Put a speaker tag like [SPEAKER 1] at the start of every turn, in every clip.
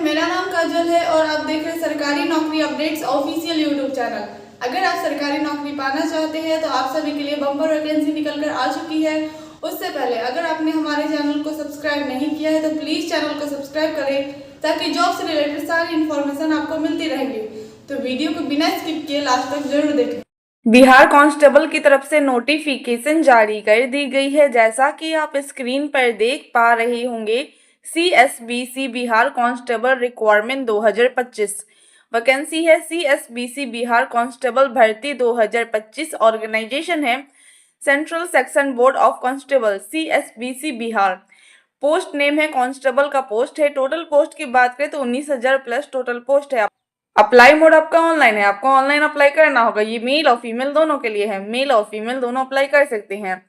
[SPEAKER 1] मेरा नाम काजल है और आप देख रहे हैं सरकारी नौकरी अपडेट्स ऑफिशियल यूट्यूब चैनल। अगर आप सरकारी नौकरी पाना चाहते हैं तो आप सभी के लिए बम्पर वैकेंसी निकल कर आ चुकी है। उससे पहले अगर आपने हमारे चैनल को सब्सक्राइब नहीं किया है तो प्लीज़ चैनल को सब्सक्राइब करें ताकि जॉब से रिलेटेड सारी इन्फॉर्मेशन आपको मिलती रहेगी। तो वीडियो को बिना स्किप किए लास्ट तक जरूर देखें।
[SPEAKER 2] बिहार कांस्टेबल की तरफ से नोटिफिकेशन जारी कर दी गई है। जैसा कि आप स्क्रीन पर देख पा रहे होंगे, CSBC Bihar constable requirement 2025 vacancy है। CSBC बिहार कांस्टेबल भर्ती 2025 ऑर्गेनाइजेशन है central section board of constable CSBC Bihar. Post name है कांस्टेबल का पोस्ट है। टोटल पोस्ट की बात करें तो 19,000 प्लस टोटल पोस्ट है। अप्लाई मोड आपका ऑनलाइन है, आपको ऑनलाइन अप्लाई करना होगा। ये मेल और फीमेल दोनों के लिए है, मेल और फीमेल दोनों अप्लाई कर सकते हैं।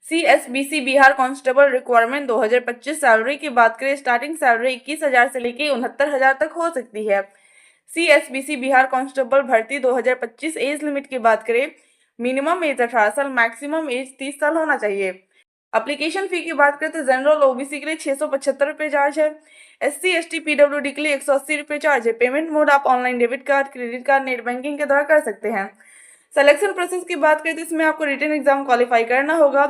[SPEAKER 2] CSBC Bihar constable requirement 2025 salary की बात करें, स्टार्टिंग सैलरी 21,000 से लेकर 69,000 तक हो सकती है। CSBC बिहार कांस्टेबल भर्ती 2025 एज लिमिट की बात करें, मिनिमम एज 18 साल, मैक्सिमम एज 30 साल होना चाहिए। एप्लीकेशन फी की बात करें तो जनरल OBC के लिए 675 रुपये चार्ज है। SC ST PWD के लिए 180 रुपये चार्ज है। पेमेंट मोड आप online debit card, credit card, net banking के द्वारा कर सकते हैं। सिलेक्शन प्रोसेस की बात करें तो इसमें आपको रिटन एग्जाम क्वालिफाई करना होगा।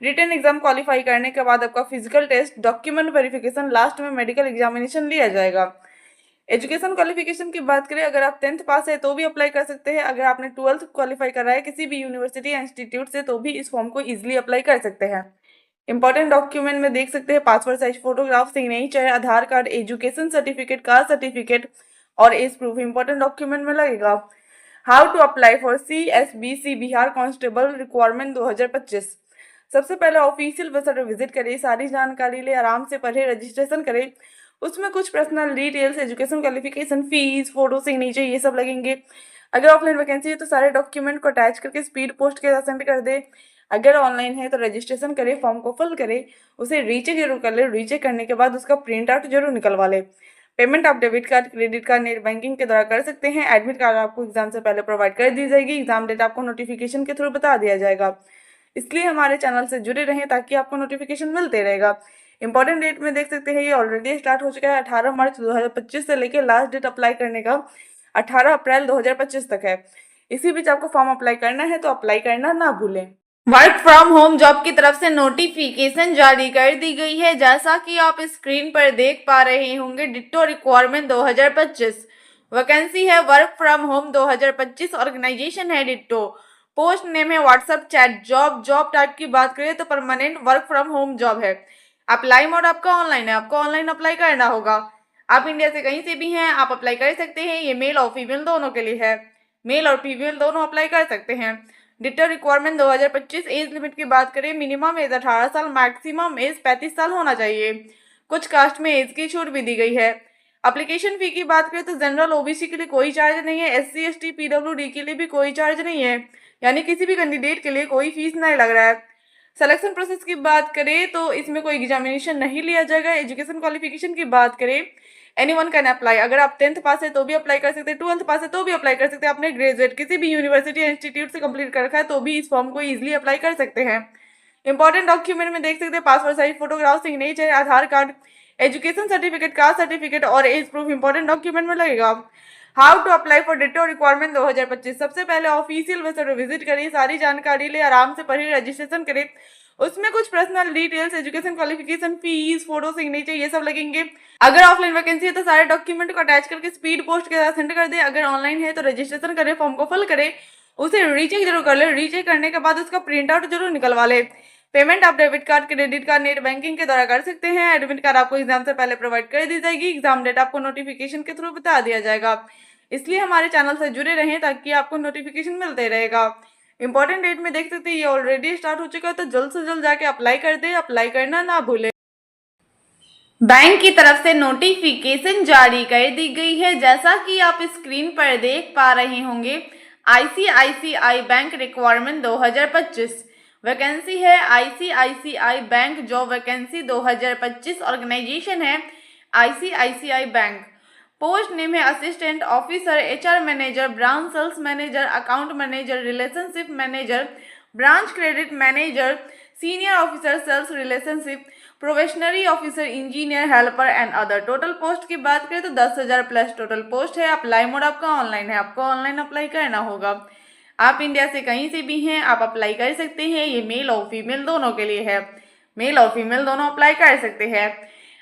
[SPEAKER 2] रिटन एग्जाम क्वालिफाई करने के बाद आपका physical test, document verification, last में मेडिकल एग्जामिनेशन लिया जाएगा। एजुकेशन क्वालिफिकेशन की बात करें, अगर आप 10th पास है तो भी अप्लाई कर सकते हैं। अगर आपने 12th क्वालिफाई करा है किसी भी यूनिवर्सिटी या इंस्टीट्यूट से तो भी इस फॉर्म को इजिली अप्लाई कर सकते हैं। इंपॉर्टेंट डॉक्यूमेंट में देख सकते हैं passport size photograph, signature, Aadhaar card, education certificate, caste certificate और एज प्रूफ इंपॉर्टेंट डॉक्यूमेंट में लगेगा। How to apply for CSBC Bihar constable requirement 2025। सबसे पहले ऑफिशियल वेबसाइट पर विजिट करें, सारी जानकारी ले, आराम से पढ़े, रजिस्ट्रेशन करें। उसमें कुछ personal details, education qualification, fees, photo, signature ये सब लगेंगे। अगर ऑफलाइन वैकेंसी है तो सारे डॉक्यूमेंट को अटैच करके स्पीड पोस्ट के साथ सेंड कर दे। अगर ऑनलाइन है तो रजिस्ट्रेशन करें, फॉर्म को फिल करें, उसे रीचेक जरूर कर ले। रीचेक करने के बाद उसका प्रिंट आउट जरूर निकलवा ले। पेमेंट आप debit card, credit card, net banking के द्वारा कर सकते हैं। एडमिट कार्ड आपको एग्जाम से पहले प्रोवाइड कर दी जाएगी। एग्जाम डेट आपको नोटिफिकेशन के थ्रू बता दिया जाएगा। इसलिए हमारे चैनल से जुड़े रहें ताकि आपको नोटिफिकेशन मिलते रहेगा। इंपॉर्टेंट डेट में देख सकते हैं ये ऑलरेडी स्टार्ट हो चुका है। 18 मार्च 2025 से लेकर लास्ट डेट अप्लाई करने का 18 अप्रैल 2025 तक है। इसी बीच आपको फॉर्म अप्लाई करना है तो अप्लाई करना ना भूलें। वर्क फ्रॉम होम जॉब की तरफ से नोटिफिकेशन जारी कर दी गई है। जैसा कि आप स्क्रीन पर देख पा रहे होंगे, डिट्टो रिक्वायरमेंट 2025 वैकेंसी है। वर्क फ्रॉम होम 2025 ऑर्गेनाइजेशन है डिट्टो। पोस्ट नेम है WhatsApp chat job. Job type की बात करें तो permanent work from home job है। अप्लाई मोड आपका ऑनलाइन है, आपको ऑनलाइन अप्लाई करना होगा। आप इंडिया से कहीं से भी हैं, आप अप्लाई कर सकते हैं। ये मेल और फीमेल दोनों के लिए है, मेल और फीमेल दोनों अप्लाई कर सकते हैं। डिटेल रिक्वायरमेंट 2025 एज लिमिट की बात करें, मिनिमम एज 18 साल, मैक्सिमम एज 35 साल होना चाहिए। कुछ कास्ट में एज की छूट भी दी गई है। एप्लीकेशन फी की बात करें तो जनरल OBC के लिए कोई चार्ज नहीं है। SC ST PWD के लिए भी कोई चार्ज नहीं है, यानी किसी भी कैंडिडेट के लिए कोई फीस नहीं लग रहा है। सिलेक्शन प्रोसेस की बात करें तो इसमें कोई एग्जामिनेशन नहीं लिया जाएगा। एजुकेशन क्वालिफिकेशन की बात करें, एनीवन कैन अप्लाई। अगर आप 10th पास है तो भी अप्लाई कर सकते हैं, 12th पास है तो भी अप्लाई कर सकते हैं। आपने ग्रेजुएट किसी भी यूनिवर्सिटी या इंस्टीट्यूट से कंप्लीट कर रखा है तो भी इस फॉर्म को इजीली अप्लाई कर सकते हैं। इंपॉर्टेंट डॉक्यूमेंट में देख सकते हैं passport size photograph, signature, Aadhaar card, education certificate, caste certificate और एज प्रूफ इंपॉर्टेंट डॉक्यूमेंट में लगेगा। How to apply for ditto requirement 2025। सबसे पहले ऑफिशियल वेबसाइट पर विजिट करिए, सारी जानकारी ले, आराम से पढ़िए, रजिस्ट्रेशन करें। उसमें कुछ personal details, education qualification, fees, photo, signature ये सब लगेंगे। अगर ऑफलाइन वैकेंसी है तो सारे डॉक्यूमेंट को अटैच करके स्पीड पोस्ट के साथ सेंड कर दे। अगर ऑनलाइन है तो रजिस्ट्रेशन करें, फॉर्म को फिल करें, उसे रीचेक जरूर कर ले। रीचेक करने के बाद उसका प्रिंट आउट जरूर निकलवा ले। पेमेंट आप debit card, credit card, net banking के द्वारा कर सकते हैं। एडमिट कार्ड आपको एग्जाम से पहले प्रोवाइड कर दी जाएगी। एग्जाम डेट आपको नोटिफिकेशन के थ्रू बता दिया जाएगा। इसलिए हमारे चैनल से जुड़े रहें ताकि आपको नोटिफिकेशन मिलते रहेगा। इंपॉर्टेंट डेट में देख सकते हैं ये ऑलरेडी स्टार्ट हो चुका है, तो जल्द से जल्द जाके अप्लाई कर दे। अप्लाई करना ना भूले। बैंक की तरफ से नोटिफिकेशन जारी कर दी गई है। जैसा कि आप स्क्रीन पर देख पा रहे होंगे, ICICI बैंक रिक्वायरमेंट 2025 वैकेंसी है। ICICI bank job vacancy 2025 organisation है ICICI बैंक। पोस्ट नेम है assistant officer, HR manager, branch sales manager, account manager, relationship manager, branch credit manager, senior officer sales relationship. Probationary officer, engineer, helper and other. Total post की बात करें तो 10,000 plus total post है। Apply mode आपका online है, आपको online apply करना होगा। आप इंडिया से कहीं से भी हैं, आप अप्लाई कर सकते हैं। ये मेल और फीमेल दोनों के लिए है, मेल और फीमेल दोनों अप्लाई कर सकते हैं।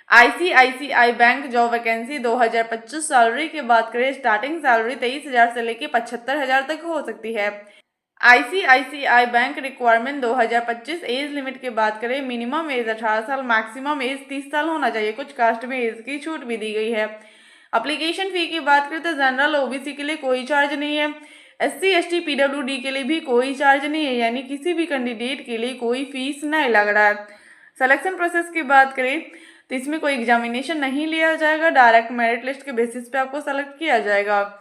[SPEAKER 2] ICICI bank job vacancy 2025 salary की बात करें, स्टार्टिंग सैलरी 23,000 से लेकर 75,000 तक हो सकती है। ICICI bank requirement 2025 age limit की बात करें, मिनिमम एज 18 साल, मैक्सिमम एज 30 साल होना चाहिए। कुछ कास्ट में एज की छूट भी दी गई है। एप्लीकेशन फी की बात करें तो जनरल OBC के लिए कोई चार्ज नहीं है। SC ST PWD के लिए भी कोई चार्ज नहीं है, यानी किसी भी कैंडिडेट के लिए कोई फीस नहीं लग रहा है। सिलेक्शन प्रोसेस की बात करें तो इसमें कोई एग्जामिनेशन नहीं लिया जाएगा, डायरेक्ट मेरिट लिस्ट के बेसिस पे आपको सेलेक्ट किया जाएगा।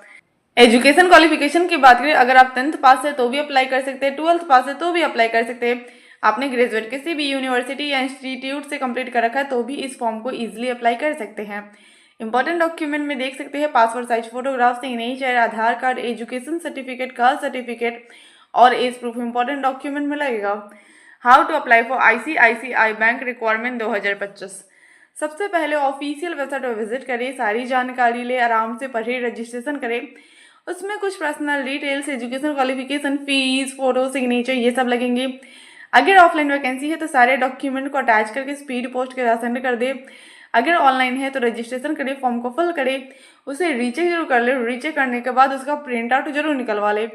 [SPEAKER 2] एजुकेशन क्वालिफिकेशन की बात करें, अगर आप 10th पास है तो भी अप्लाई कर सकते हैं, 12th पास है तो भी अप्लाई कर सकते हैं। आपने ग्रेजुएट किसी भी यूनिवर्सिटी या इंस्टीट्यूट से कंप्लीट कर रखा है तो भी इस फॉर्म को इजीली अप्लाई कर सकते हैं। इंपॉर्टेंट डॉक्यूमेंट में देख सकते हैं passport size photograph, signature, Aadhaar card, education certificate, caste certificate और एज प्रूफ इंपॉर्टेंट डॉक्यूमेंट में लगेगा। How to apply for ICICI bank requirement 2025। सबसे पहले ऑफिशियल वेबसाइट पर विजिट करें, सारी जानकारी ले, आराम से पढ़े, रजिस्ट्रेशन करें। उसमें कुछ personal details, education qualification, fees, photo, signature ये सब लगेंगे। अगर ऑफलाइन वैकेंसी है तो सारे डॉक्यूमेंट को अटैच करके स्पीड पोस्ट के साथ सेंड कर दे। अगर ऑनलाइन है तो रजिस्ट्रेशन करें, फॉर्म को फिल करें, उसे रीचेक जरूर कर ले। रीचेक करने के बाद उसका प्रिंट आउट जरूर निकलवा ले।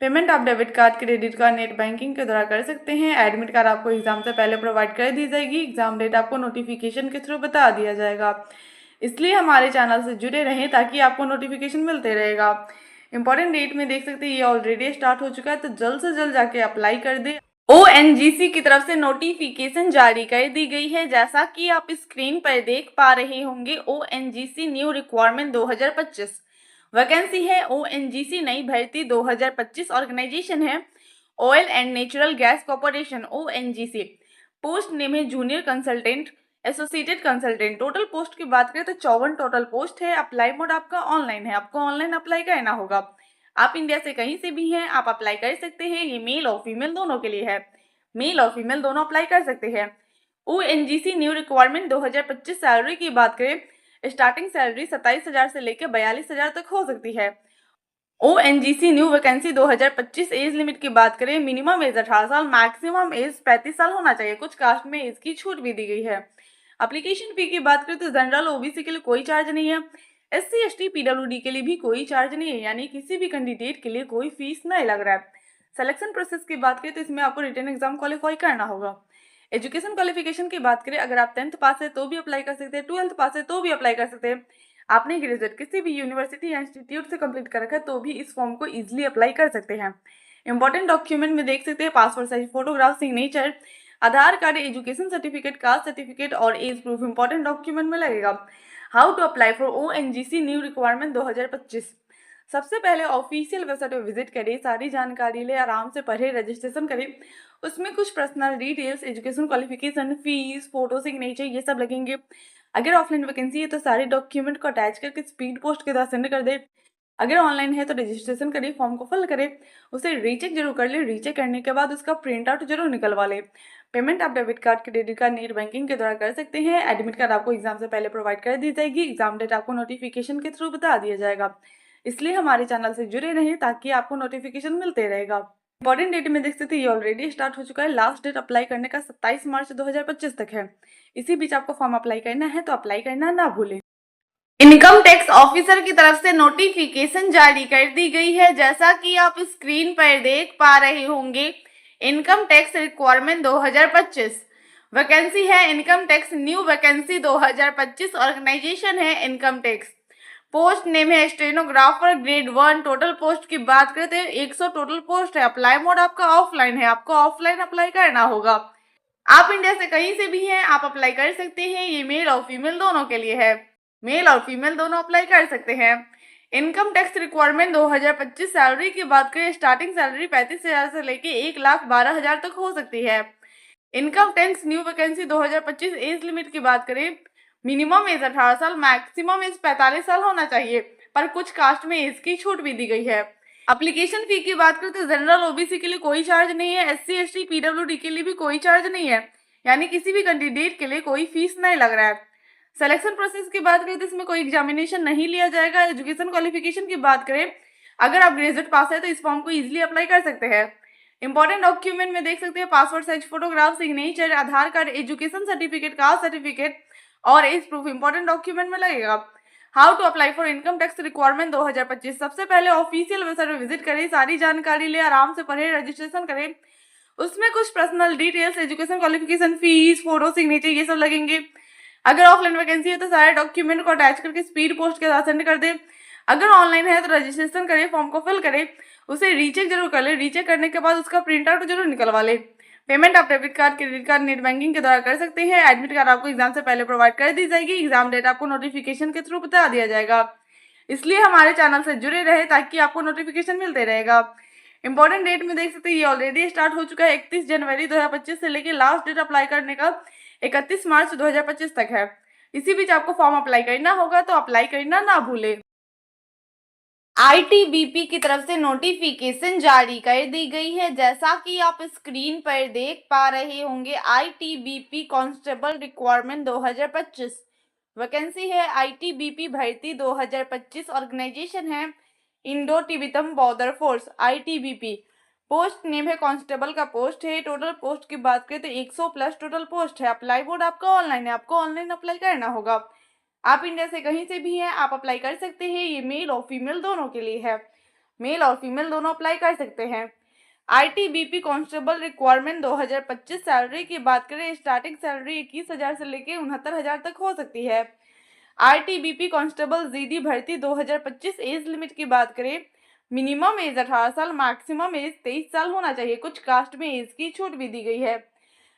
[SPEAKER 2] पेमेंट आप debit card, credit card, net banking के द्वारा कर सकते हैं। एडमिट कार्ड आपको एग्जाम से पहले प्रोवाइड कर दी जाएगी। एग्जाम डेट आपको नोटिफिकेशन के थ्रू बता दिया जाएगा। इसलिए हमारे चैनल से जुड़े रहें ताकि आपको नोटिफिकेशन मिलते रहेगा। इंपॉर्टेंट डेट में देख सकते हैं ये ऑलरेडी स्टार्ट हो चुका है, तो जल्द से जल्द जाके अप्लाई कर दे। ONGC की तरफ से नोटिफिकेशन जारी कर दी गई है, जैसा कि आप स्क्रीन पर देख पा रहे होंगे। ONGC न्यू रिक्वायरमेंट 2025 वैकेंसी है। ONGC नई भर्ती 2025 ऑर्गेनाइजेशन है oil and natural gas corporation ONGC। Post name है junior consultant, associated consultant. Total post की बात करें तो 54 टोटल पोस्ट है। अप्लाई मोड आपका ऑनलाइन है, आपको ऑनलाइन अप्लाई करना होगा। आप इंडिया से कहीं से भी हैं, आप अप्लाई कर सकते हैं। ये मेल और फीमेल दोनों के लिए है, मेल और फीमेल दोनों अप्लाई कर सकते हैं। ONGC न्यू रिक्वायरमेंट 2025 सैलरी की बात करें, स्टार्टिंग सैलरी 27,000 से लेकर 42,000 तक हो सकती है। ONGC new vacancy 2025 age limit की बात करें, मिनिमम एज 18 साल, मैक्सिमम एज 35 साल होना चाहिए। कुछ कास्ट में एज की छूट भी दी गई है। एप्लीकेशन फी की बात करें तो जनरल OBC के लिए कोई चार्ज नहीं है। SC ST PWD के लिए भी कोई चार्ज नहीं है, यानी किसी भी कैंडिडेट के लिए कोई फीस नहीं लग रहा है। सिलेक्शन प्रोसेस की बात करें तो इसमें आपको रिटन एग्जाम क्वालिफाई करना होगा। एजुकेशन क्वालिफिकेशन की बात करें, अगर आप 10th पास है तो भी अप्लाई कर सकते हैं, 12th पास है तो भी अप्लाई कर सकते हैं। आपने ग्रेजुएट किसी भी यूनिवर्सिटी या इंस्टीट्यूट से कंप्लीट कर रखा है तो भी इस फॉर्म को इजीली अप्लाई कर सकते हैं। इंपॉर्टेंट डॉक्यूमेंट में देख सकते हैं passport size photograph, signature, Aadhaar card, education certificate, caste certificate और एज प्रूफ इंपॉर्टेंट डॉक्यूमेंट में लगेगा। How to apply for ONGC new requirement 2025। सबसे पहले ऑफिशियल वेबसाइट पर विजिट करें, सारी जानकारी ले, आराम से पढ़े, रजिस्ट्रेशन करें। उसमें कुछ personal details, education qualification, fees, photo, signature ये सब लगेंगे। अगर ऑफलाइन वैकेंसी है तो सारे डॉक्यूमेंट को अटैच करके स्पीड पोस्ट के साथ सेंड कर दे। अगर ऑनलाइन है तो रजिस्ट्रेशन करें, फॉर्म को फिल करें, उसे रीचेक जरूर कर ले। रीचेक करने के बाद उसका प्रिंट आउट जरूर निकलवा ले। पेमेंट आप debit card, credit card, net banking के द्वारा कर सकते हैं। एडमिट कार्ड आपको एग्जाम से पहले प्रोवाइड कर दी जाएगी। एग्जाम डेट आपको नोटिफिकेशन के थ्रू बता दिया जाएगा। इसलिए हमारे चैनल से जुड़े रहें ताकि आपको नोटिफिकेशन मिलते रहेगा। इंपॉर्टेंट डेट में देख सकते हैं ये ऑलरेडी स्टार्ट हो चुका है। लास्ट डेट अप्लाई करने का 27 मार्च 2025 तक है। इसी बीच आपको फॉर्म अप्लाई करना है तो अप्लाई करना ना भूलें। इनकम टैक्स ऑफिसर की तरफ से नोटिफिकेशन जारी कर दी गई है, जैसा कि आप स्क्रीन पर देख पा रहे होंगे। इनकम टैक्स रिक्वायरमेंट 2025 वैकेंसी है। Income tax new vacancy 2025 organisation है इनकम टैक्स। पोस्ट नेम है स्टेनोग्राफर ग्रेड 1। टोटल पोस्ट की बात करते हैं 100 टोटल पोस्ट है। अप्लाई मोड आपका ऑफलाइन है, आपको ऑफलाइन अप्लाई करना होगा। आप इंडिया से कहीं से भी हैं, आप अप्लाई कर सकते हैं। ये मेल और फीमेल दोनों के लिए है, मेल और फीमेल दोनों अप्लाई कर सकते हैं। इनकम टैक्स रिक्वायरमेंट 2025 सैलरी की बात करें, स्टार्टिंग सैलरी 35,000 से लेके 1,12,000 तक हो सकती है। Income tax new vacancy 2025 age limit की बात करें, मिनिमम एज 18 साल, मैक्सिमम एज 45 साल होना चाहिए, पर कुछ कास्ट में एज की छूट भी दी गई है। एप्लीकेशन फी की बात करें तो जनरल OBC के लिए कोई चार्ज नहीं है। SC ST PWD के लिए भी कोई चार्ज नहीं है, यानी किसी भी कैंडिडेट के लिए कोई फीस नहीं लग रहा है। सिलेक्शन प्रोसेस की बात करें तो इसमें कोई एग्जामिनेशन नहीं लिया जाएगा। एजुकेशन क्वालिफिकेशन की बात करें, अगर आप ग्रेजुएट पास है तो इस फॉर्म को इजीली अप्लाई कर सकते हैं। इंपॉर्टेंट डॉक्यूमेंट में देख सकते हैं passport size photograph, signature, Aadhaar card, education certificate, caste certificate और एज प्रूफ इंपॉर्टेंट डॉक्यूमेंट में लगेगा। How to apply for income tax requirement 2025। सबसे पहले ऑफिशियल वेबसाइट में विजिट करें, सारी जानकारी ले, आराम से पढ़े, रजिस्ट्रेशन करें। उसमें कुछ personal details, education qualification, fees, photo, signature ये सब लगेंगे। अगर ऑफलाइन वैकेंसी है तो सारे डॉक्यूमेंट को अटैच करके स्पीड पोस्ट के साथ सेंड कर दे। अगर ऑनलाइन है तो रजिस्ट्रेशन करें, फॉर्म को फिल करें, उसे रीचेक जरूर कर ले। रीचेक करने के बाद उसका प्रिंट आउट जरूर निकलवा ले। पेमेंट आप debit card, credit card, net banking के द्वारा कर सकते हैं। एडमिट कार्ड आपको एग्जाम से पहले प्रोवाइड कर दी जाएगी। एग्जाम डेट आपको नोटिफिकेशन के थ्रू बता दिया जाएगा। इसलिए हमारे चैनल से जुड़े रहे ताकि आपको नोटिफिकेशन मिलते रहेगा। इंपॉर्टेंट डेट में देख सकते हैं ये ऑलरेडी स्टार्ट हो चुका है। 31 जनवरी 2025 से लेकर लास्ट डेट अप्लाई करने का 31 मार्च 2025 तक है। इसी बीच आपको फॉर्म अप्लाई करना होगा तो अप्लाई करना ना भूले। आईटीबीपी की तरफ से नोटिफिकेशन जारी कर दी गई है। जैसा कि आप स्क्रीन पर देख पा रहे होंगे, आईटीबीपी कांस्टेबल रिक्वायरमेंट 2025 वैकेंसी है। आईटीबीपी भर्ती 2025 ऑर्गेनाइजेशन है Indo Tibetan border force. ITBP post name है कांस्टेबल का पोस्ट है। टोटल पोस्ट की बात करें तो 100 प्लस टोटल पोस्ट है। अप्लाई बोर्ड आपका ऑनलाइन है, आपको ऑनलाइन अप्लाई करना होगा। आप इंडिया से कहीं से भी हैं, आप अप्लाई कर सकते हैं। ये मेल और फीमेल दोनों के लिए है, मेल और फीमेल दोनों अप्लाई कर सकते हैं। आईटीबीपी कांस्टेबल रिक्वायरमेंट 2025 सैलरी की बात करें, स्टार्टिंग सैलरी 21,000 से लेकर 69,000 तक हो सकती है। आईटीबीपी कांस्टेबल जीडी भर्ती 2025 एज लिमिट की बात करें, मिनिमम एज 18 साल, मैक्सिमम एज 23 साल होना चाहिए। कुछ कास्ट में एज की छूट भी दी गई है।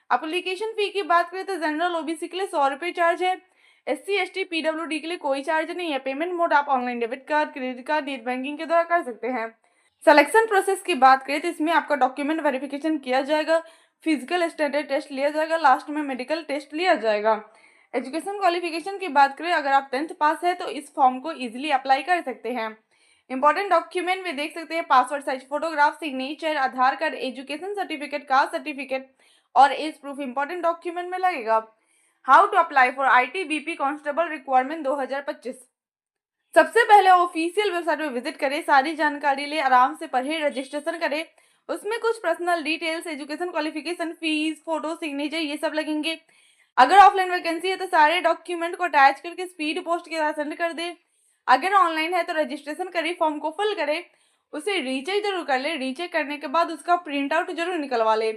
[SPEAKER 2] एप्लीकेशन फी की बात करें तो जनरल ओबीसी के लिए 100 रुपये चार्ज है। SC ST PWD के लिए कोई चार्ज नहीं है। पेमेंट मोड आप online debit card, credit card, net banking के द्वारा कर सकते हैं। सिलेक्शन प्रोसेस की बात करें तो इसमें आपका डॉक्यूमेंट वेरिफिकेशन किया जाएगा, फिजिकल स्टैंडर्ड टेस्ट लिया जाएगा, लास्ट में मेडिकल टेस्ट लिया जाएगा। एजुकेशन क्वालिफिकेशन की बात करें, अगर आप 10th पास है तो इस फॉर्म को इजीली अप्लाई कर सकते हैं। इंपॉर्टेंट डॉक्यूमेंट में देख सकते हैं passport size photograph, signature, Aadhaar card, education certificate, caste certificate और एज प्रूफ इंपॉर्टेंट डॉक्यूमेंट में लगेगा। How to apply for ITBP constable requirement 2025। सबसे पहले ऑफिशियल वेबसाइट में विजिट करें, सारी जानकारी ले, आराम से पढ़े, रजिस्ट्रेशन करें। उसमें कुछ personal details, education qualification, fees, photo, signature ये सब लगेंगे। अगर ऑफलाइन वैकेंसी है तो सारे डॉक्यूमेंट को अटैच करके स्पीड पोस्ट के साथ सेंड कर दे। अगर ऑनलाइन है तो रजिस्ट्रेशन करें, फॉर्म को फिल करें, उसे रीचेक जरूर कर ले। रीचेक करने के बाद उसका प्रिंट आउट जरूर निकलवा ले।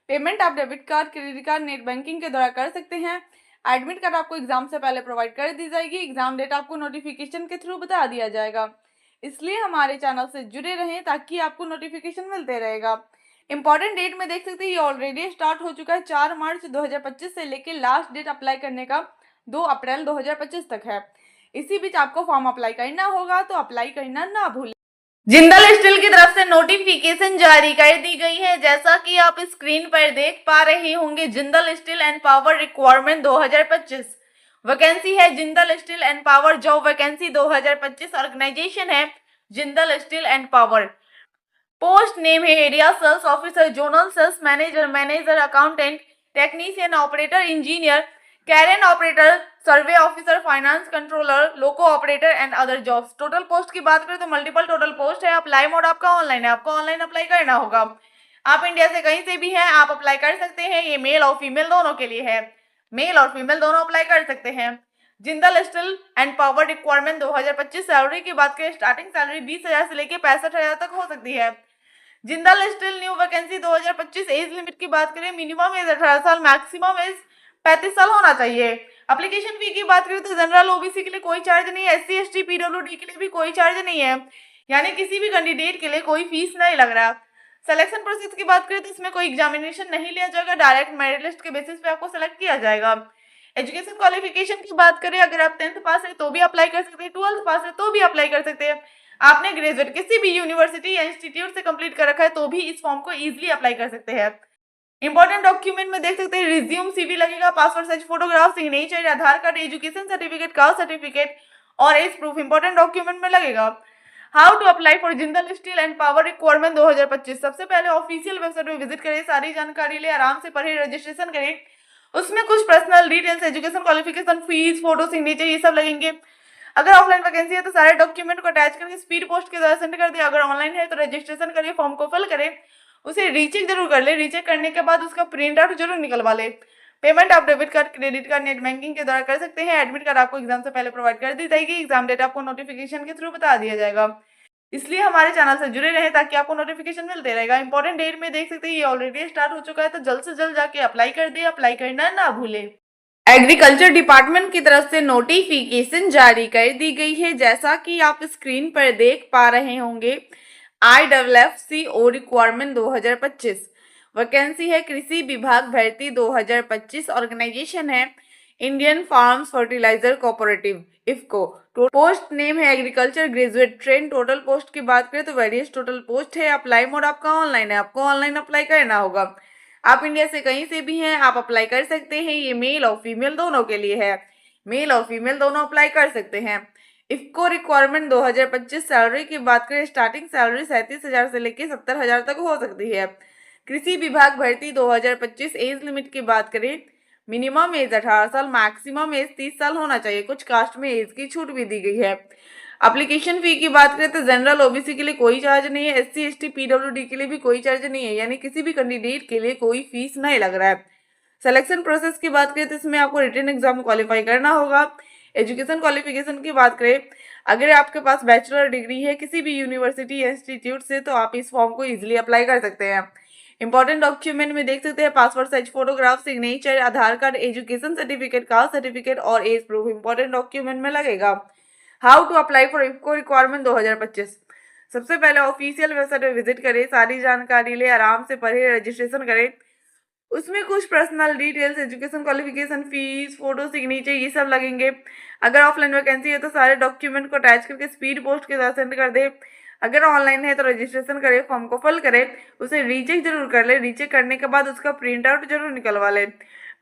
[SPEAKER 2] पेमेंट आप debit card, credit card, net banking के द्वारा कर सकते हैं। एडमिट कार्ड आपको एग्जाम से पहले प्रोवाइड कर दी जाएगी। एग्जाम डेट आपको नोटिफिकेशन के थ्रू बता दिया जाएगा। इसलिए हमारे चैनल से जुड़े रहें ताकि आपको नोटिफिकेशन मिलते रहेगा। इंपॉर्टेंट डेट में देख सकते हैं ये ऑलरेडी स्टार्ट हो चुका है। 4 मार्च 2025 से लेकर लास्ट डेट अप्लाई करने का 2 अप्रैल 2025 तक है। इसी बीच आपको फॉर्म अप्लाई करना होगा तो अप्लाई करना ना भूलें। जिंदल स्टील की तरफ से नोटिफिकेशन जारी कर दी गई है। जैसा कि आप स्क्रीन पर देख पा रहे होंगे, Jindal steel and power requirement 2025 vacancy है। Jindal steel and power job vacancy 2025 organisation है Jindal steel and power. Post name है area sales officer, zonal sales manager, manager, accountant, technician, operator, engineer, crane operator, survey officer, finance controller, loco operator and other jobs. Total post की बात करें तो multiple total post है। Apply mode आपका online है, आपको online apply करना होगा। आप इंडिया से कहीं से भी हैं, आप अप्लाई कर सकते हैं। ये मेल और फीमेल दोनों के लिए है, मेल और फीमेल दोनों अप्लाई कर सकते हैं। Jindal steel and power requirement 2025 salary की बात करें, स्टार्टिंग सैलरी 20,000 से लेकर 65,000 तक हो सकती है। Jindal steel new vacancy 2025 age limit की बात करें, मिनिमम एज 18 साल, मैक्सिमम एज 35 साल होना चाहिए। एप्लीकेशन फी की बात करें तो जनरल ओबीसी के लिए कोई चार्ज नहीं है। SC ST PWD के लिए भी कोई चार्ज नहीं है, यानी किसी भी कैंडिडेट के लिए कोई फीस नहीं लग रहा। सिलेक्शन प्रोसेस की बात करें तो इसमें कोई एग्जामिनेशन नहीं लिया जाएगा, डायरेक्ट मेरिट लिस्ट के बेसिस पे आपको सेलेक्ट किया जाएगा। एजुकेशन क्वालिफिकेशन की बात करें, अगर आप 10th पास है तो भी अप्लाई कर सकते हैं, 12th पास है तो भी अप्लाई कर सकते हैं। आपने ग्रेजुएट किसी भी यूनिवर्सिटी या इंस्टीट्यूट से कंप्लीट कर रखा है तो भी इस फॉर्म को इजीली अप्लाई कर सकते हैं। इंपॉर्टेंट डॉक्यूमेंट में देख सकते हैं रिज्यूम, CV लगेगा, passport size photograph, signature, Aadhaar card, education certificate, caste certificate और एज प्रूफ इंपॉर्टेंट डॉक्यूमेंट में लगेगा। How to apply for Jindal steel and power requirement 2025। सबसे पहले ऑफिशियल वेबसाइट में विजिट करें, सारी जानकारी ले, आराम से पढ़े, रजिस्ट्रेशन करें। उसमें कुछ personal details, education qualification, fees, photo, signature ये सब लगेंगे। अगर ऑफलाइन वैकेंसी है तो सारे डॉक्यूमेंट को अटैच करके स्पीड पोस्ट के द्वारा सेंड कर दिया। अगर ऑनलाइन है तो रजिस्ट्रेशन करिए, फॉर्म को फिल करें, उसे रीचेक जरूर कर ले, रीचेक करने के बाद उसका प्रिंट आउट जरूर निकलवा ले। पेमेंट आप debit card, credit card, net banking के द्वारा कर सकते हैं। एडमिट कार्ड आपको एग्जाम से पहले प्रोवाइड कर दी जाएगी। एग्जाम डेट आपको नोटिफिकेशन के थ्रू बता दिया जाएगा। इसलिए हमारे चैनल से जुड़े रहे ताकि आपको नोटिफिकेशन मिलते रहेगा। इंपॉर्टेंट डेट में देख सकते हैं ये ऑलरेडी स्टार्ट हो चुका है, तो जल्द से जल्द जाके अप्लाई कर दे। अप्लाई करना ना भूले। एग्रीकल्चर डिपार्टमेंट की तरफ से नोटिफिकेशन जारी कर दी गई है, जैसा कि आप स्क्रीन पर देख पा रहे होंगे। IFFCO रिक्वायरमेंट 2025 वैकेंसी है कृषि विभाग भर्ती 2025। ऑर्गेनाइजेशन है Indian farms fertiliser cooperative IFFCO. Post name है agriculture graduate train. Total post की बात करें तो वेरियस टोटल पोस्ट है। अप्लाई मोड आपका ऑनलाइन है, आपको ऑनलाइन अप्लाई करना होगा। आप इंडिया से कहीं से भी हैं, आप अप्लाई कर सकते हैं। ये मेल और फीमेल दोनों के लिए है, मेल और फीमेल दोनों अप्लाई कर सकते हैं। इफको रिक्वायरमेंट 2025। सैलरी की बात करें, स्टार्टिंग सैलरी 37,000 से लेकर 70,000 तक हो सकती है। कृषि विभाग भर्ती 2025। एज लिमिट की बात करें, मिनिमम एज 18 साल, मैक्सिमम एज 30 साल होना चाहिए। कुछ कास्ट में एज की छूट भी दी गई है। एप्लीकेशन फी की बात करें तो जनरल ओबीसी के लिए कोई चार्ज नहीं है। SC ST PWD के लिए भी कोई चार्ज नहीं है, यानी किसी भी कैंडिडेट के लिए कोई फीस नहीं लग रहा है। सिलेक्शन प्रोसेस की बात करें तो इसमें आपको रिटन एग्जाम क्वालिफाई करना होगा। एजुकेशन क्वालिफिकेशन की बात करें, अगर आपके पास बैचलर डिग्री है किसी भी यूनिवर्सिटी या इंस्टीट्यूट से तो आप इस फॉर्म को इजिली अप्लाई कर सकते हैं। इंपॉर्टेंट डॉक्यूमेंट में देख सकते हैं passport size photograph, signature, Aadhaar card, education certificate, caste certificate और एज प्रूफ इंपॉर्टेंट डॉक्यूमेंट में लगेगा। How to apply for IFFCO requirement 2025। सबसे पहले ऑफिशियल वेबसाइट पर विजिट करें, सारी जानकारी ले, आराम से पढ़े, रजिस्ट्रेशन करें। उसमें कुछ personal details, education qualification, fees, photo, signature ये सब लगेंगे। अगर ऑफलाइन वैकेंसी है तो सारे डॉक्यूमेंट को अटैच करके स्पीड पोस्ट के साथ सेंड कर दे। अगर ऑनलाइन है तो रजिस्ट्रेशन करें, फॉर्म को फिल करें, उसे रीचेक जरूर कर ले, रीचेक करने के बाद उसका प्रिंट आउट जरूर निकलवा ले।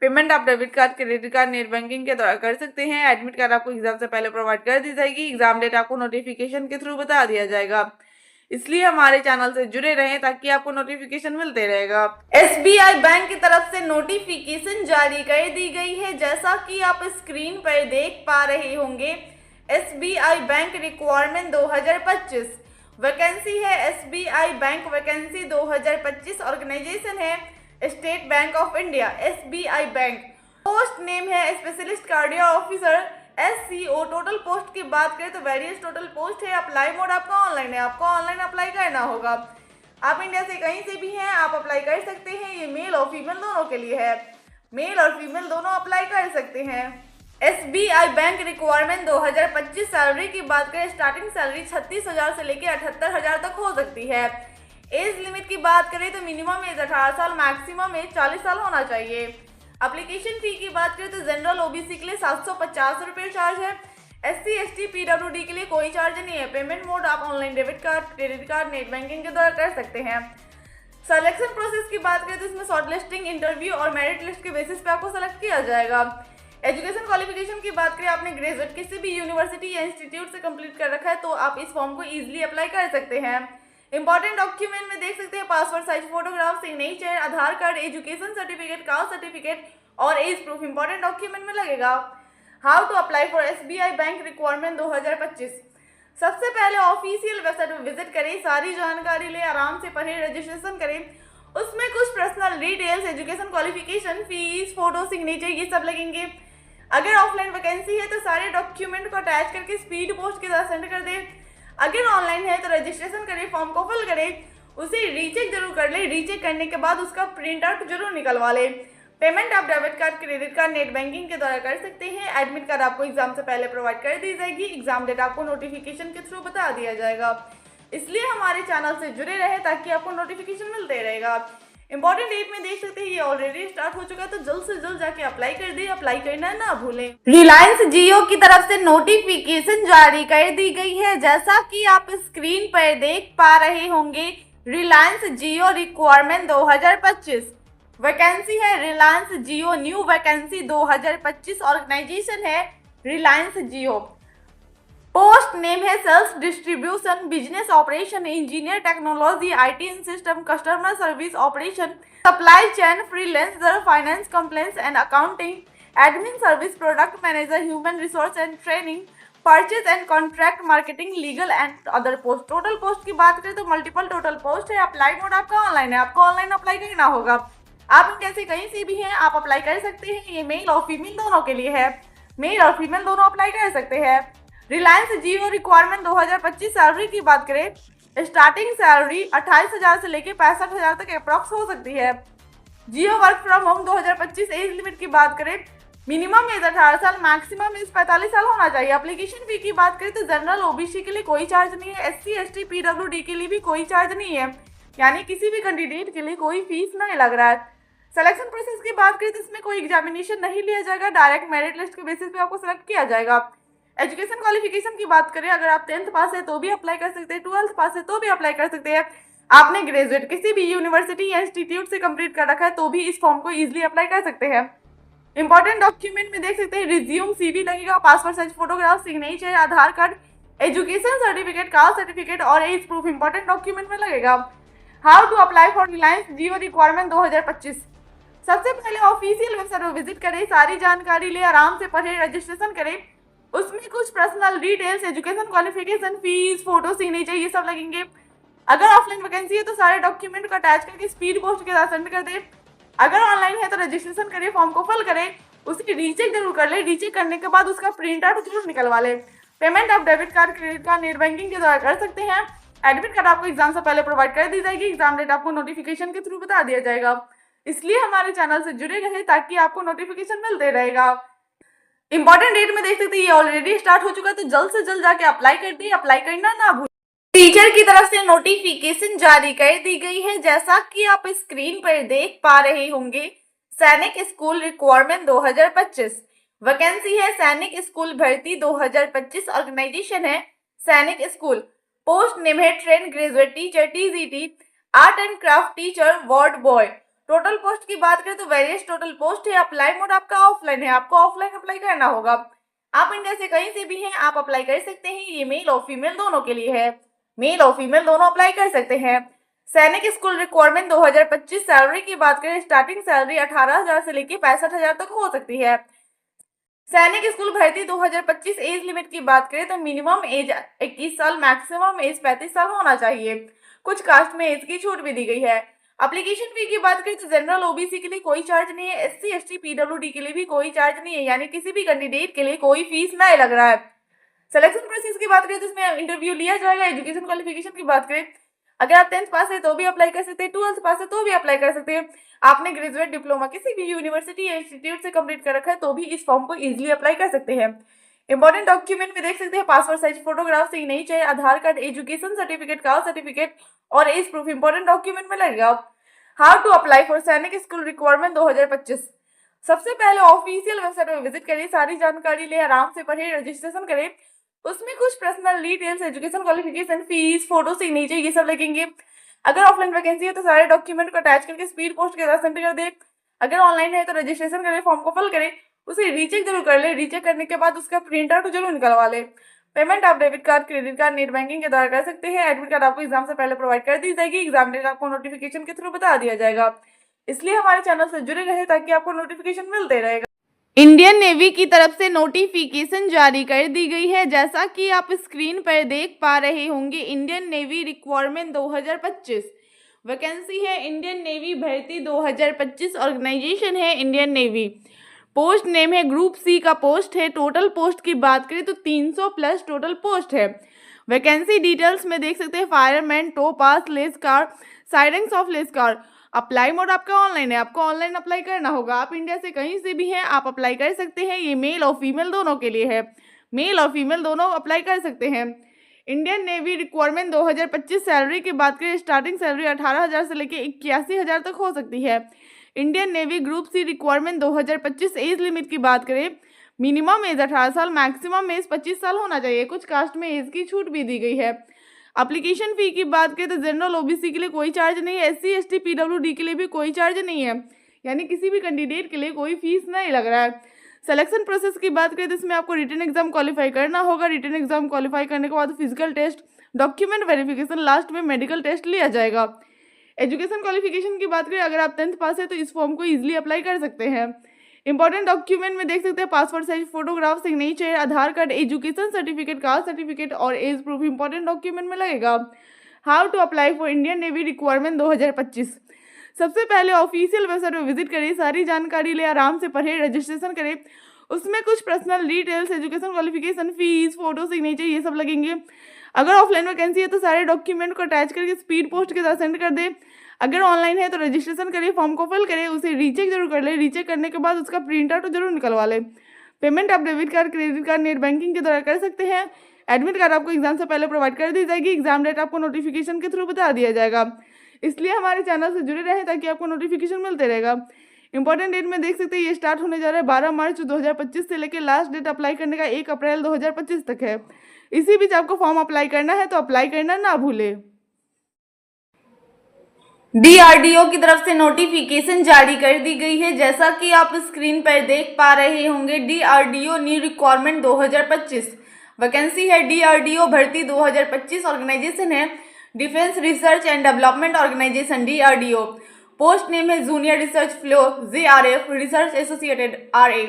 [SPEAKER 2] पेमेंट आप debit card, credit card, net banking के द्वारा कर सकते हैं। एडमिट कार्ड आपको एग्जाम से पहले प्रोवाइड कर दी जाएगी। एग्जाम डेट आपको नोटिफिकेशन के थ्रू बता दिया जाएगा। इसलिए हमारे चैनल से जुड़े रहें ताकि आपको नोटिफिकेशन मिलते रहेगा। SBI बैंक की तरफ से नोटिफिकेशन जारी कर दी गई है, जैसा कि आप स्क्रीन पर देख पा रहे होंगे। SBI बैंक रिक्वायरमेंट 2025 वैकेंसी है SBI बैंक वैकेंसी 2025। ऑर्गेनाइजेशन है State Bank of India SBI bank. Post name है specialist cardio officer SCO। Total post की बात करें तो वेरियस टोटल पोस्ट है। अप्लाई मोड आपका ऑनलाइन है, आपको ऑनलाइन अप्लाई करना होगा। आप इंडिया से कहीं से भी हैं, आप अप्लाई कर सकते हैं। ये मेल और फीमेल दोनों के लिए है, मेल और फीमेल दोनों अप्लाई कर सकते हैं। SBI bank requirement 2025। सैलरी की बात करें, स्टार्टिंग सैलरी 36,000 से लेकर 78,000 तक हो सकती है। एज लिमिट की बात करें तो मिनिमम एज 18 साल, मैक्सिमम एज 40 साल होना चाहिए। एप्लीकेशन फी की बात करें तो जनरल ओबीसी के लिए 750 रुपये चार्ज है। SC ST PWD के लिए कोई चार्ज नहीं है। पेमेंट मोड आप online debit card, credit card, net banking के द्वारा कर सकते हैं। सिलेक्शन प्रोसेस की बात करें तो इसमें शॉर्ट लिस्टिंग, इंटरव्यू और मेरिट लिस्ट के बेसिस पे आपको सेलेक्ट किया जाएगा। एजुकेशन क्वालिफिकेशन की बात करें, आपने ग्रेजुएट किसी भी यूनिवर्सिटी या इंस्टीट्यूट से कंप्लीट कर रखा है तो आप इस फॉर्म को इजीली अप्लाई कर सकते हैं। इंपॉर्टेंट डॉक्यूमेंट में देख सकते हैं passport size photograph, signature, Aadhaar card, education certificate, caste certificate और एज प्रूफ इंपॉर्टेंट डॉक्यूमेंट में लगेगा। How to apply for SBI bank requirement 2025। सबसे पहले ऑफिशियल वेबसाइट पर विजिट करें, सारी जानकारी ले, आराम से पढ़े, रजिस्ट्रेशन करें। उसमें कुछ personal details, education qualification, fees, photo, signature ये सब लगेंगे। अगर ऑफलाइन वैकेंसी है तो सारे डॉक्यूमेंट को अटैच करके स्पीड पोस्ट के साथ सेंड कर दें। अगर ऑनलाइन है तो रजिस्ट्रेशन करें, फॉर्म को फिल करें, उसे रीचेक जरूर कर ले, रीचेक करने के बाद उसका प्रिंट आउट जरूर निकलवा ले। पेमेंट आप debit card, credit card, net banking के द्वारा कर सकते हैं। एडमिट कार्ड आपको एग्जाम से पहले प्रोवाइड कर दी जाएगी। एग्जाम डेट आपको नोटिफिकेशन के थ्रू बता दिया जाएगा। इसलिए हमारे चैनल से जुड़े रहे ताकि आपको नोटिफिकेशन मिलते रहेगा। इंपॉर्टेंट डेट में देख सकते हैं ये ऑलरेडी स्टार्ट हो चुका है, तो जल्द से जल्द जाके अप्लाई कर दे। अप्लाई करना ना भूलें।
[SPEAKER 3] रिलायंस जियो की तरफ से नोटिफिकेशन जारी कर दी गई है, जैसा कि आप स्क्रीन पर देख पा रहे होंगे। रिलायंस जियो रिक्वायरमेंट 2025 वैकेंसी है Reliance Jio new vacancy 2025। Organisation है रिलायंस जियो। पोस्ट नेम है sales distribution, business operation, engineer technology, IT and system, customer service operation, supply chain, freelancer, finance complaints and accounting, admin service, product manager, human resource and training, purchase and contract marketing, legal and other post. Total post की बात करें तो multiple total post है। Apply mode आपका online है, आपको online apply करना होगा। आप इनमें से कहीं से भी हैं, आप अप्लाई कर सकते हैं। ये मेल और फीमेल दोनों के लिए है, मेल और फीमेल दोनों अप्लाई कर सकते हैं। रिलायंस जियो रिक्वायरमेंट 2025 सैलरी की बात करें, स्टार्टिंग सैलरी 28,000 से लेकर 65,000 तक अप्रॉक्स हो सकती है। Jio work from home 2025 age limit की बात करें, मिनिमम एज 18 साल, मैक्सिमम एज 45 साल होना चाहिए। एप्लीकेशन फी की बात करें तो जनरल ओबीसी के लिए कोई चार्ज नहीं है, एससी एसटी पीडब्ल्यूडी के लिए भी कोई चार्ज नहीं है, यानी किसी भी कैंडिडेट के लिए कोई फीस नहीं लग रहा है। सिलेक्शन प्रोसेस की बात करें तो इसमें कोई एग्जामिनेशन नहीं लिया जाएगा, डायरेक्ट मेरिट लिस्ट के बेसिस पे आपको सेलेक्ट किया जाएगा। एजुकेशन क्वालिफिकेशन की बात करें, अगर आप 10th पास है तो भी अप्लाई कर सकते हैं, 12th पास है तो भी अप्लाई कर सकते हैं, आपने ग्रेजुएट किसी भी यूनिवर्सिटी या इंस्टीट्यूट से कंप्लीट कर रखा है तो भी इस फॉर्म को इजीली अप्लाई कर सकते हैं। इंपॉर्टेंट डॉक्यूमेंट में देख सकते हैं रिज्यूम, सीवी लगेगा, passport size photograph, signature, Aadhaar card, education certificate, caste certificate और एज प्रूफ इंपॉर्टेंट डॉक्यूमेंट में लगेगा। How to apply for Reliance Jio requirement 2025। सबसे पहले ऑफिशियल वेबसाइट को विजिट करें, सारी जानकारी ले, आराम से पढ़े, रजिस्ट्रेशन करें। उसमें कुछ personal details, education qualification, fees, photo, signature ये सब लगेंगे। अगर ऑफलाइन वैकेंसी है तो सारे डॉक्यूमेंट को अटैच करके स्पीड पोस्ट के साथ सेंड कर दें। अगर ऑनलाइन है तो रजिस्ट्रेशन करिए, फॉर्म को फिल करें, उसकी रीचेक जरूर कर ले। रीचेक करने के बाद उसका प्रिंट आउट जरूर निकलवा ले। पेमेंट आप debit card, credit card, net banking के द्वारा कर सकते हैं। एडमिट कार्ड आपको एग्जाम से पहले प्रोवाइड कर दी जाएगी, एग्जाम डेट आपको नोटिफिकेशन के थ्रू बता दिया जाएगा। इसलिए हमारे चैनल से जुड़े रहे ताकि आपको नोटिफिकेशन मिलते रहेगा। इंपॉर्टेंट डेट में देख सकते हैं ये ऑलरेडी स्टार्ट हो चुका है, तो जल्द से जल्द जाके अप्लाई कर दी, अप्लाई करना ना भूलें। टीचर की तरफ से नोटिफिकेशन जारी कर दी गई है, जैसा कि आप स्क्रीन पर देख पा रहे होंगे। सैनिक स्कूल रिक्वायरमेंट 2025 वैकेंसी है, सैनिक स्कूल भर्ती 2025, ऑर्गेनाइजेशन है सैनिक स्कूल। पोस्ट नेम है train graduate teacher, TGT, art and craft teacher, ward boy. Total post की बात करें तो वेरियस टोटल पोस्ट है। अप्लाई मोड आपका ऑफलाइन है, आपको ऑफलाइन अप्लाई करना होगा। आप इंडिया से कहीं से भी हैं, आप अप्लाई कर सकते हैं। ये मेल और फीमेल दोनों के लिए है, मेल और फीमेल दोनों अप्लाई कर सकते हैं। सैनिक स्कूल रिक्वायरमेंट 2025 सैलरी की बात करें, स्टार्टिंग सैलरी 18,000 से लेकर 65,000 तक हो सकती है। सैनिक स्कूल भर्ती 2025 एज लिमिट की बात करें तो मिनिमम एज 21 साल, मैक्सिमम एज 35 साल होना चाहिए। कुछ कास्ट में एज की छूट भी दी गई है। एप्लीकेशन फी की बात करें तो जनरल ओबीसी के लिए कोई चार्ज नहीं है, एससी एसटी पीडब्ल्यूडी के लिए भी कोई चार्ज नहीं है, यानी किसी भी कैंडिडेट के लिए कोई फीस नहीं लग रहा है। सिलेक्शन प्रोसेस की बात करें तो इसमें इंटरव्यू लिया जाएगा। एजुकेशन क्वालिफिकेशन की बात करें, अगर आप 10th पास है तो भी अप्लाई कर सकते हैं, 12th पास है तो भी अप्लाई कर सकते हैं, आपने ग्रेजुएट डिप्लोमा किसी भी यूनिवर्सिटी या इंस्टीट्यूट से कंप्लीट कर रखा है तो भी इस फॉर्म को इजीली अप्लाई कर सकते हैं। इंपॉर्टेंट डॉक्यूमेंट में देख सकते हैं passport size photograph, signature, Aadhaar card, education certificate, caste certificate और एज प्रूफ इंपॉर्टेंट डॉक्यूमेंट में लगेगा। How to apply for Sainik school requirement 2025। सबसे पहले ऑफिशियल वेबसाइट पर विजिट करिए, सारी जानकारी ले, आराम से पढ़े, रजिस्ट्रेशन करें। उसमें कुछ personal details, education qualification, fees, photo, signature ये सब लगेंगे। अगर ऑफलाइन वैकेंसी है तो सारे डॉक्यूमेंट को अटैच करके स्पीड पोस्ट के साथ सेंड कर दे। अगर ऑनलाइन है तो रजिस्ट्रेशन करें, फॉर्म को फिल करें, उसे रीचेक जरूर कर ले। रीचेक करने के बाद उसका प्रिंट आउट जरूर निकलवा ले। पेमेंट आप debit card, credit card, net banking के द्वारा कर सकते हैं। एडमिट कार्ड आपको एग्जाम से पहले प्रोवाइड कर दी जाएगी, एग्जाम डेट आपको नोटिफिकेशन के थ्रू बता दिया जाएगा। इसलिए हमारे चैनल से जुड़े रहे ताकि आपको नोटिफिकेशन मिलते रहेगा।
[SPEAKER 2] इंडियन नेवी की तरफ से नोटिफिकेशन जारी कर दी गई है, जैसा कि आप स्क्रीन पर देख पा रहे होंगे। इंडियन नेवी रिक्वायरमेंट 2025 वैकेंसी है, इंडियन नेवी भर्ती 2025, ऑर्गेनाइजेशन है इंडियन नेवी। पोस्ट नेम है ग्रुप सी का पोस्ट है। टोटल पोस्ट की बात करें तो 300 प्लस टोटल पोस्ट है। वैकेंसी डिटेल्स में देख सकते हैं फायरमैन, टो pass, less car, sirens of less car. Apply mode आपका ऑनलाइन है, आपको ऑनलाइन अप्लाई करना होगा। आप इंडिया से कहीं से भी हैं, आप अप्लाई कर सकते हैं। ये मेल और फीमेल दोनों के लिए है, मेल और फीमेल दोनों अप्लाई कर सकते हैं। इंडियन नेवी रिक्वायरमेंट 2025 सैलरी की बात करें, स्टार्टिंग सैलरी 18,000 से लेकर 81,000 तक हो सकती है। Indian navy group C requirement 2025 age limit की बात करें, मिनिमम एज 18 साल, मैक्सिमम एज 25 साल होना चाहिए। कुछ कास्ट में एज की छूट भी दी गई है। एप्लीकेशन फ़ी की बात करें तो जनरल ओबीसी के लिए कोई चार्ज नहीं है, एससी एसटी पीडब्ल्यूडी के लिए भी कोई चार्ज नहीं है, यानी किसी भी कैंडिडेट के लिए कोई फीस नहीं लग रहा है।
[SPEAKER 1] सिलेक्शन प्रोसेस की बात करें तो इसमें आपको रिटन एग्जाम क्वालिफाई करना होगा। रिटन एग्जाम क्वालिफाई करने के बाद physical test, document verification, last में मेडिकल टेस्ट लिया जाएगा। एजुकेशन क्वालिफिकेशन की बात करें, अगर आप 10th पास है तो इस फॉर्म को इजीली अप्लाई कर सकते हैं। इंपॉर्टेंट डॉक्यूमेंट में देख सकते हैं passport size photograph, signature, Aadhaar card, education certificate, caste certificate और एज प्रूफ इंपॉर्टेंट डॉक्यूमेंट में लगेगा। How to apply for Indian navy requirement 2025। सबसे पहले ऑफिशियल वेबसाइट पर विजिट करें, सारी जानकारी ले, आराम से पढ़े, रजिस्ट्रेशन करें। उसमें कुछ personal details, education qualification, fees, photo, signature ये सब लगेंगे। अगर ऑफलाइन वैकेंसी है तो सारे डॉक्यूमेंट को अटैच करके स्पीड पोस्ट के साथ सेंड कर दे। अगर ऑनलाइन है तो रजिस्ट्रेशन करिए, फॉर्म को फिल करें, उसे रीचेक जरूर कर ले। रीचेक करने के बाद उसका प्रिंट आउट जरूर निकलवा ले। पेमेंट आप debit card, credit card, net banking के द्वारा कर सकते हैं। एडमिट कार्ड आपको एग्जाम से पहले प्रोवाइड कर दी जाएगी। एग्जाम डेट आपको नोटिफिकेशन के थ्रू बता दिया जाएगा, इसलिए हमारे चैनल से जुड़े रहें ताकि आपको नोटिफिकेशन मिलते रहेगा। इंपॉर्टेंट डेट में देख सकते हैं ये स्टार्ट होने जा रहा है 12 मार्च 2025 से लेकर लास्ट डेट अप्लाई करने का 1 अप्रैल 2025 तक है। इसी बीच आपको फॉर्म अप्लाई करना है तो अप्लाई करना ना भूलें।
[SPEAKER 3] डीआरडीओ की तरफ से नोटिफिकेशन जारी कर दी गई है। जैसा कि आप स्क्रीन पर देख पा रहे होंगे, डीआरडीओ न्यू रिक्वायरमेंट 2025 वैकेंसी है। डीआरडीओ भर्ती 2025 ऑर्गेनाइजेशन है defence research and development organisation DRDO. Post name है junior research fellow JRF research associated RA.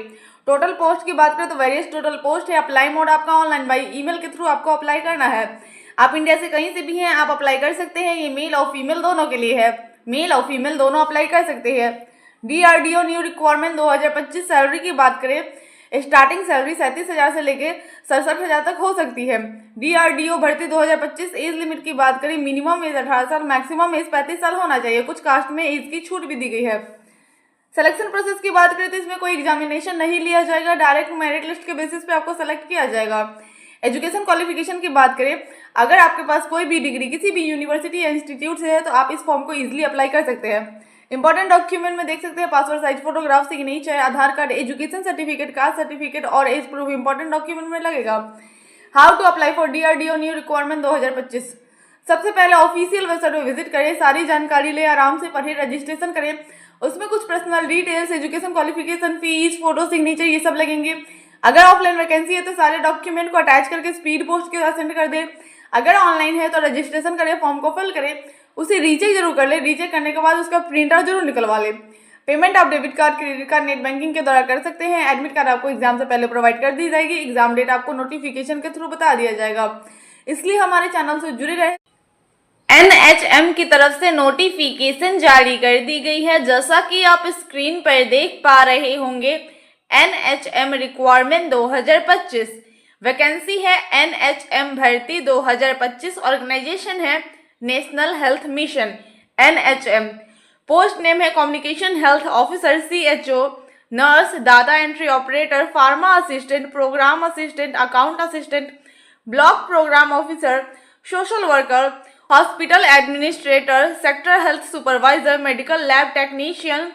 [SPEAKER 3] Total post की बात करें तो वेरियस टोटल पोस्ट है। अप्लाई मोड आपका ऑनलाइन बाई ईमेल के थ्रू आपको अप्लाई करना है। आप इंडिया से कहीं से भी हैं, आप अप्लाई कर सकते हैं। ये मेल और फीमेल दोनों के लिए है, मेल और फीमेल दोनों अप्लाई कर सकते हैं। डीआरडीओ न्यू रिक्वायरमेंट 2025 सैलरी की बात करें, स्टार्टिंग सैलरी 37,000 से लेकर 67,000 तक हो सकती है। डीआरडीओ भर्ती 2025 एज लिमिट की बात करें, मिनिमम एज 18 साल, मैक्सिमम एज 35 साल होना चाहिए। कुछ कास्ट में एज की छूट भी दी गई है। सिलेक्शन प्रोसेस की बात करें तो इसमें कोई एग्जामिनेशन नहीं लिया जाएगा, डायरेक्ट मेरिट लिस्ट के बेसिस पे आपको सेलेक्ट किया जाएगा। एजुकेशन क्वालिफिकेशन की बात करें, अगर आपके पास कोई भी डिग्री किसी भी यूनिवर्सिटी या इंस्टीट्यूट से है तो आप इस फॉर्म को इजीली अप्लाई कर सकते हैं। इंपॉर्टेंट डॉक्यूमेंट में देख सकते हैं passport size photograph, signature, Aadhaar card, education certificate, caste certificate और एज प्रूफ इंपॉर्टेंट डॉक्यूमेंट में लगेगा। How to apply for DRDO new requirement 2025। सबसे पहले ऑफिशियल वेबसाइट पर विजिट करें, सारी जानकारी ले, आराम से पढ़े, रजिस्ट्रेशन करें। उसमें कुछ personal details, education qualification, fees, photo, signature ये सब लगेंगे। अगर ऑफलाइन वैकेंसी है तो सारे डॉक्यूमेंट को अटैच करके स्पीड पोस्ट के साथ सेंड कर दे। अगर ऑनलाइन है तो रजिस्ट्रेशन करें, फॉर्म को फिल करें, उसे रीचेक जरूर कर ले। रीचेक करने के बाद उसका प्रिंट आउट जरूर निकलवा ले। पेमेंट आप debit card, credit card, net banking के द्वारा कर सकते हैं। एडमिट कार्ड आपको एग्जाम से पहले प्रोवाइड कर दी जाएगी। एग्जाम डेट आपको नोटिफिकेशन के थ्रू बता दिया जाएगा, इसलिए हमारे चैनल से जुड़े रहे।
[SPEAKER 2] एनएचएम की तरफ से नोटिफिकेशन जारी कर दी गई है। जैसा कि आप स्क्रीन पर देख पा रहे होंगे, एनएचएम रिक्वायरमेंट 2025 वैकेंसी है। एनएचएम भर्ती 2025 ऑर्गेनाइजेशन है national health mission NHM. Post name है communication health officer CHO, nurse, data entry operator, pharma assistant, programme assistant, account assistant, block programme officer, social worker, hospital administrator, sector health supervisor, medical lab technician,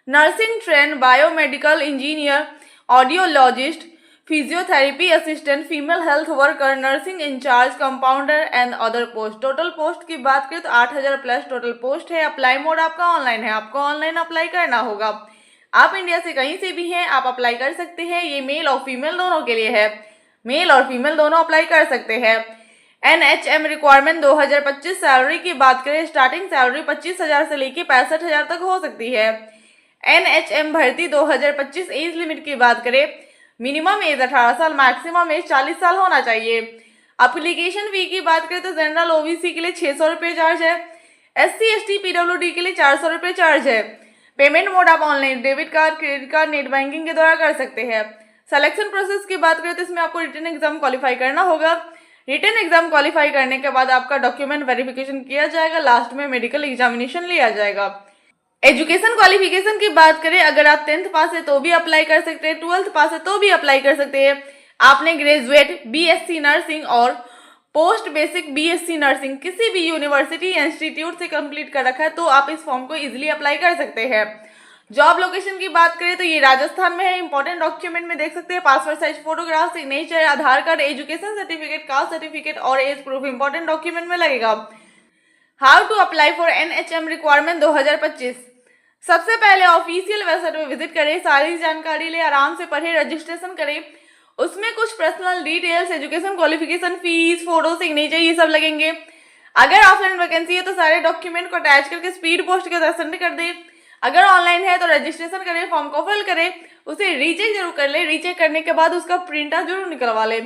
[SPEAKER 2] nursing train, biomedical engineer, audiologist, physiotherapy assistant, female health worker, nursing in charge, compounder and other post. Total post की बात करें तो 8,000 plus total post है। Apply mode आपका online है, आपको online apply करना होगा। आप इंडिया से कहीं से भी हैं, आप अप्लाई कर सकते हैं। ये मेल और फीमेल दोनों के लिए है, मेल और फीमेल दोनों अप्लाई कर सकते हैं। एनएचएम रिक्वायरमेंट 2025 सैलरी की बात करें, स्टार्टिंग सैलरी 25,000 से लेकर 65,000 तक हो सकती है। एनएचएम भर्ती 2025 एज लिमिट की बात करें, मिनिमम एज 18 साल, मैक्सिमम एज 40 साल होना चाहिए। एप्लीकेशन फी की बात करें तो जनरल ओबीसी के लिए 600 रुपये चार्ज है, एससी एसटी पीडब्ल्यूडी के लिए 400 रुपये चार्ज है। पेमेंट मोड आप online debit card, credit card, net banking के द्वारा कर सकते हैं। सिलेक्शन प्रोसेस की बात करें तो इसमें आपको रिटन एग्जाम क्वालिफाई करना होगा। रिटन एग्जाम क्वालिफाई करने के बाद आपका डॉक्यूमेंट वेरिफिकेशन किया जाएगा, लास्ट में मेडिकल एग्जामिनेशन लिया जाएगा। एजुकेशन क्वालिफिकेशन की बात करें, अगर आप 10th पास है तो भी अप्लाई कर सकते हैं, 12th पास है तो भी अप्लाई कर सकते हैं। आपने ग्रेजुएट बीएससी नर्सिंग और पोस्ट बेसिक बीएससी नर्सिंग किसी भी यूनिवर्सिटी या इंस्टीट्यूट से कंप्लीट कर रखा है तो आप इस फॉर्म को इजीली अप्लाई कर सकते हैं। जॉब लोकेशन की बात करें तो ये राजस्थान में है। इंपॉर्टेंट डॉक्यूमेंट में देख सकते हैं passport size photograph, signature, Aadhaar card, education certificate, caste certificate और एज प्रूफ इंपॉर्टेंट डॉक्यूमेंट में लगेगा। How to apply for NHM requirement 2025। सबसे पहले ऑफिशियल वेबसाइट पर विजिट करें, सारी जानकारी ले, आराम से पढ़े, रजिस्ट्रेशन करें। उसमें कुछ personal details, education qualification, fees, photo, signature ये सब लगेंगे। अगर ऑफलाइन वैकेंसी है तो सारे डॉक्यूमेंट को अटैच करके स्पीड पोस्ट के साथ सेंड कर दे। अगर ऑनलाइन है तो रजिस्ट्रेशन करें, फॉर्म को फिल करें, उसे रीचेक जरूर कर ले। रीचेक करने के बाद उसका प्रिंट आउट जरूर निकलवा ले।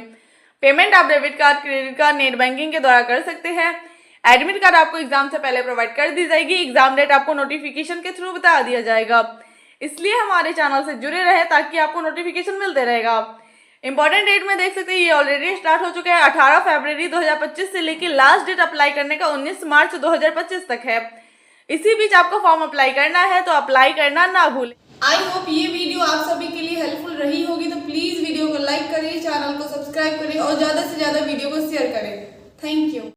[SPEAKER 2] पेमेंट आप debit card, credit card, net banking के द्वारा कर सकते हैं। एडमिट कार्ड आपको एग्जाम से पहले प्रोवाइड कर दी जाएगी। एग्जाम डेट आपको नोटिफिकेशन के थ्रू बता दिया जाएगा। इसलिए हमारे चैनल से जुड़े रहे ताकि आपको नोटिफिकेशन मिलते रहेगा। इंपॉर्टेंट डेट में देख सकते हैं ये ऑलरेडी स्टार्ट हो चुका है। 18 फरवरी 2025 से लेकर लास्ट डेट अप्लाई करने का 19 मार्च 2025 तक है। इसी बीच आपको फॉर्म अप्लाई करना है तो अप्लाई करना ना भूलें।
[SPEAKER 1] आई होप ये वीडियो आप सभी के लिए हेल्पफुल रही होगी, तो प्लीज वीडियो को लाइक करें, चैनल को सब्सक्राइब करें और ज्यादा से ज्यादा वीडियो को शेयर करें। Thank you.